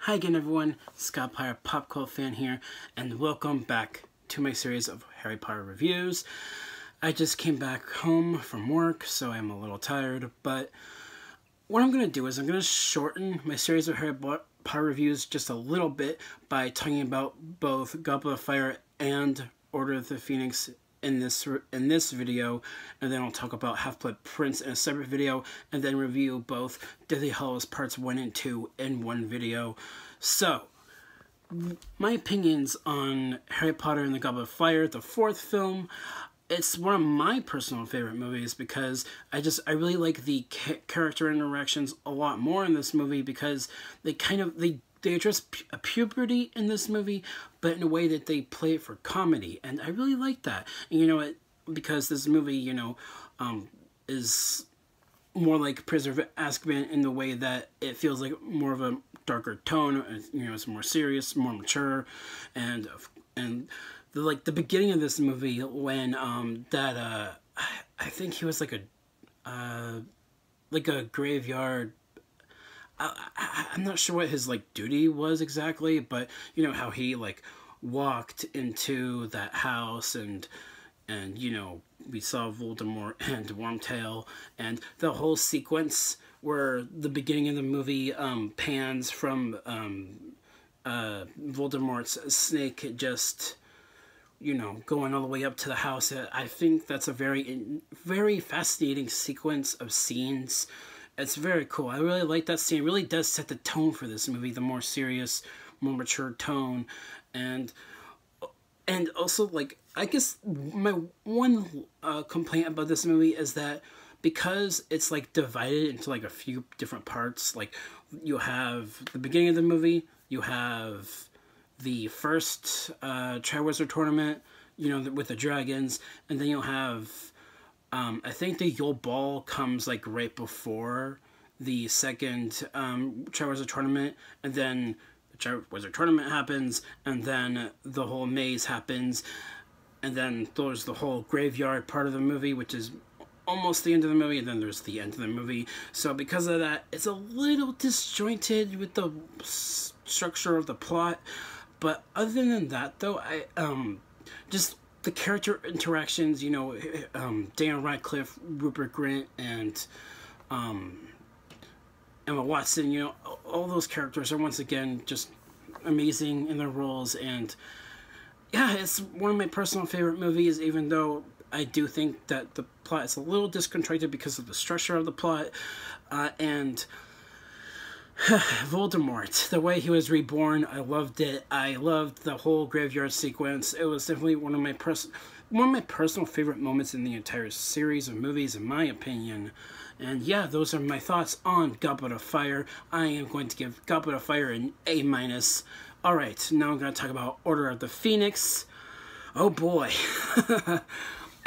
Hi again everyone, Scott Pyre, Pop Cult Fan here, and welcome back to my series of Harry Potter reviews. I just came back home from work, so I'm a little tired, but what I'm going to do is I'm going to shorten my series of Harry Potter reviews just a little bit by talking about both Goblet of Fire and Order of the Phoenix in this video, and then I'll talk about Half-Blood Prince in a separate video, and then review both Deathly Hallows Parts 1 and 2 in one video. So, my opinions on Harry Potter and the Goblet of Fire, the fourth film. It's one of my personal favorite movies because I really like the character interactions a lot more in this movie because they address puberty in this movie, but in a way that they play it for comedy, and I really like that. And because this movie, is more like Prisoner of Azkaban in the way that it feels like more of a darker tone. It's more serious, more mature, and the beginning of this movie when I think he was like a graveyard. I'm not sure what his duty was exactly, but how he walked into that house and we saw Voldemort and Wormtail, and the whole sequence where the beginning of the movie pans from Voldemort's snake just going all the way up to the house. I think that's a very fascinating sequence of scenes. It's very cool. I really like that scene. It really does set the tone for this movie, the more serious, more mature tone. And also, I guess my one complaint about this movie is that because it's divided into a few different parts, you have the beginning of the movie, you have the first Triwizard Tournament, with the dragons, and then you'll have I think the Yule Ball comes right before the second Triwizard Tournament, and then the Triwizard Tournament happens, and then the whole maze happens, and then there's the whole graveyard part of the movie, which is almost the end of the movie, and then there's the end of the movie. So because of that, it's a little disjointed with the structure of the plot. But other than that, though, just the character interactions, Daniel Radcliffe, Rupert Grint, and Emma Watson, all those characters are once again just amazing in their roles. And yeah, it's one of my personal favorite movies, even though I do think that the plot is a little discontracted because of the structure of the plot. And Voldemort, the way he was reborn, I loved it. I loved the whole graveyard sequence. It was definitely one of my personal favorite moments in the entire series of movies, in my opinion. And yeah, those are my thoughts on Goblet of Fire. I am going to give Goblet of Fire an A-. Alright, now I'm going to talk about Order of the Phoenix. Oh boy.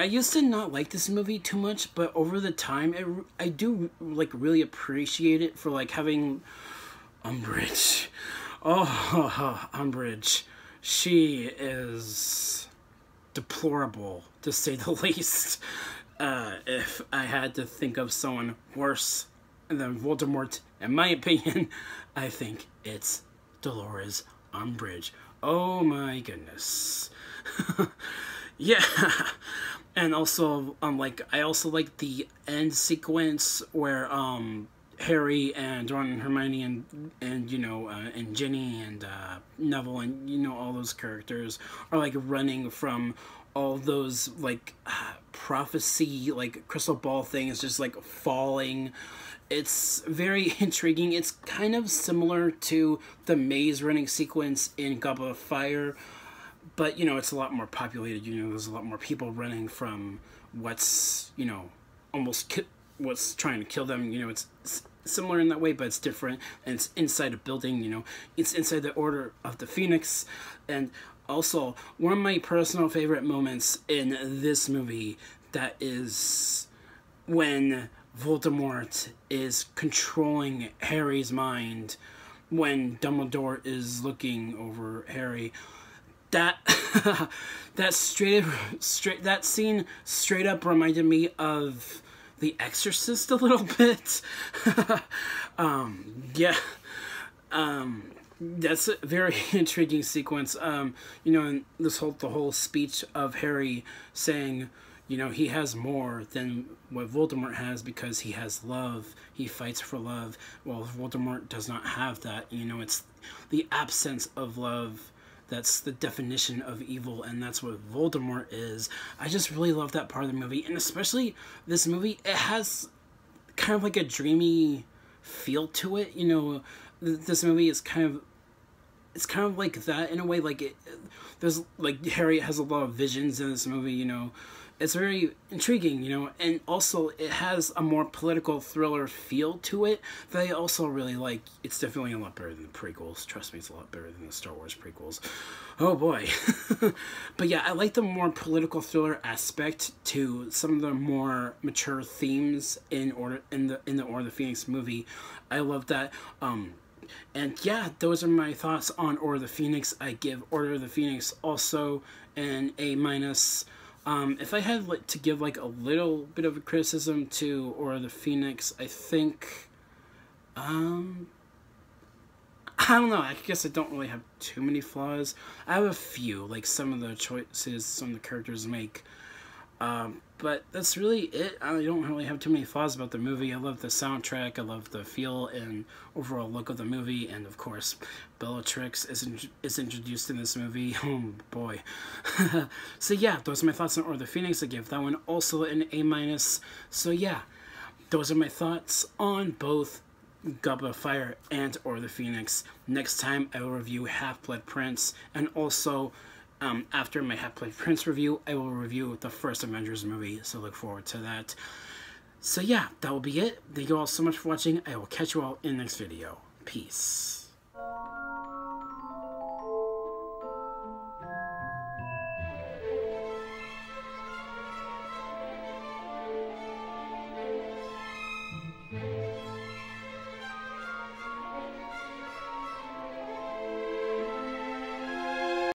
I used to not like this movie too much, but over the time, I do really appreciate it for having Umbridge. Oh, Umbridge. She is deplorable, to say the least. If I had to think of someone worse than Voldemort, in my opinion, I think it's Dolores Umbridge. Oh my goodness. Yeah. And also, I also like the end sequence where Harry and Ron and Hermione and Ginny and Neville and all those characters are running from all those prophecy crystal ball things just falling. It's very intriguing. It's kind of similar to the maze running sequence in Goblet of Fire, but it's a lot more populated. There's a lot more people running from what's what's trying to kill them. It's similar in that way, but it's different, and it's inside a building. It's inside the Order of the Phoenix. And also, one of my personal favorite moments in this movie, that is when Voldemort is controlling Harry's mind when Dumbledore is looking over Harry. That that scene straight up reminded me of The Exorcist a little bit. Yeah. That's a very intriguing sequence. You know, and the whole speech of Harry saying, you know, he has more than what Voldemort has because he has love. He fights for love. Well, Voldemort does not have that. You know, it's the absence of love that's the definition of evil, and that's what Voldemort is. I just really love that part of the movie, and especially this movie. It has kind of like a dreamy feel to it. You know, this movie is kind of, it's kind of like that in a way. Like there's like Harry has a lot of visions in this movie. You know, it's very intriguing. You know, and also it has a more political thriller feel to it that I also really like. It's definitely a lot better than the prequels. Trust me, it's a lot better than the Star Wars prequels. Oh boy. But yeah, I like the more political thriller aspect to some of the more mature themes in the Order of the Phoenix movie. I love that. And yeah, those are my thoughts on Order of the Phoenix. I give Order of the Phoenix also an A-. If I had to give like a little bit of a criticism to Order of the Phoenix, I think, I don't know, I guess I don't really have too many flaws. I have a few, like some of the choices some of the characters make. But that's really it. I don't really have too many flaws about the movie. I love the soundtrack. I love the feel and overall look of the movie. And of course, Bellatrix is introduced in this movie. Oh boy. So yeah, those are my thoughts on Order of the Phoenix. I give that one also an A-. So yeah, those are my thoughts on both Goblet of Fire and Order of the Phoenix. Next time I will review Half-Blood Prince, and also after my Half-Blood Prince review, I will review the first Avengers movie, so look forward to that. So yeah, that will be it. Thank you all so much for watching. I will catch you all in the next video. Peace.